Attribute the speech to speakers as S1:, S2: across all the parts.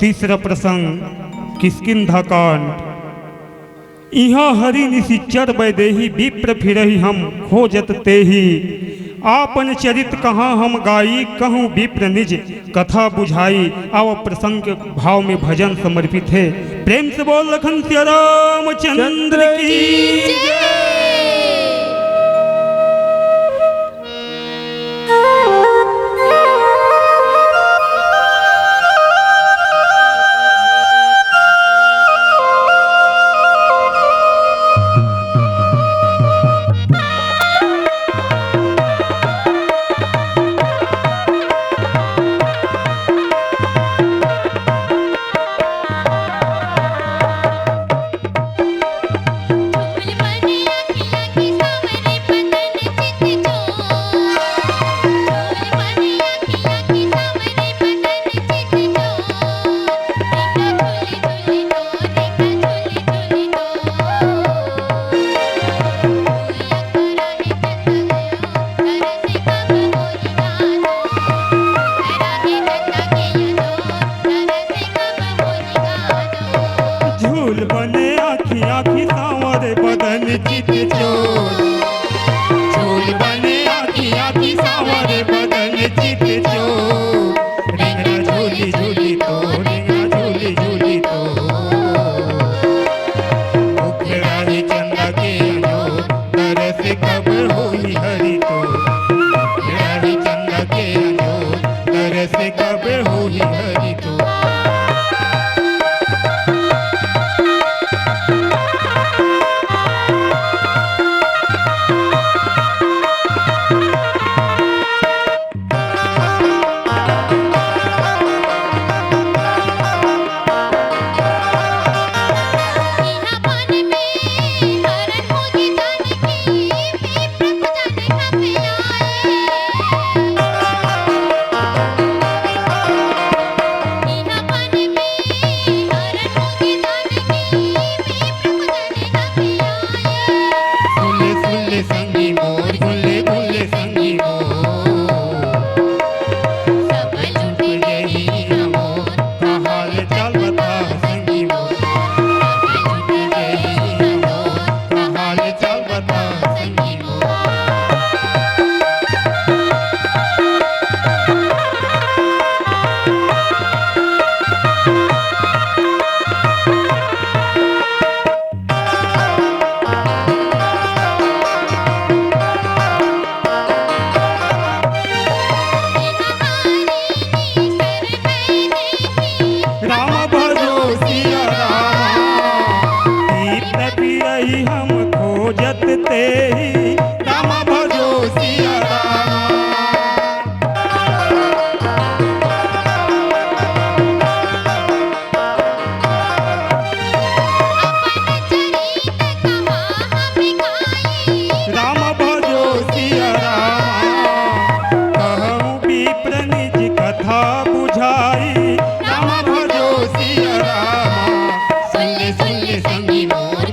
S1: तीसरा प्रसंग किष्किंधा कांड। इहाँ हरि निशिचर वैदेही विप्र फिरहि हम खोजत तेहि। आपन चरित कहाँ हम गाई कहूँ विप्र निज कथा बुझाई। आव प्रसंग के भाव में भजन समर्पित है। प्रेम से बोल लखन सिया रामचंद्र की जय। झूल बने आखी आखी सांवरे बदन चित चोर। झूल बने आखी आखी सांवरे बदन चित चोर। रिंगना झूली झूली तो रिंगना झूली झूली तो मुख राही चंदा के अनोर तरस कब होई हरि तो। राही चंदा के अनोर तरस कब होई हरि तो। हम खोजत तेहि राम भजो सिया राम। राम भजो सिया राम कहूँ विप्र निज कथा बुझाई। राम भजो सिया राम सुन सुन संगी मोर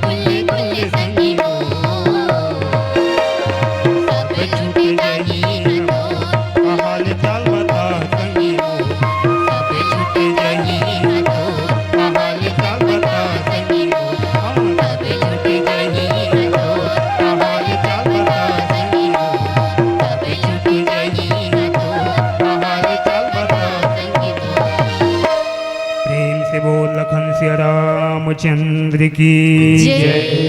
S1: लखन सिया रामचंद्र की जय।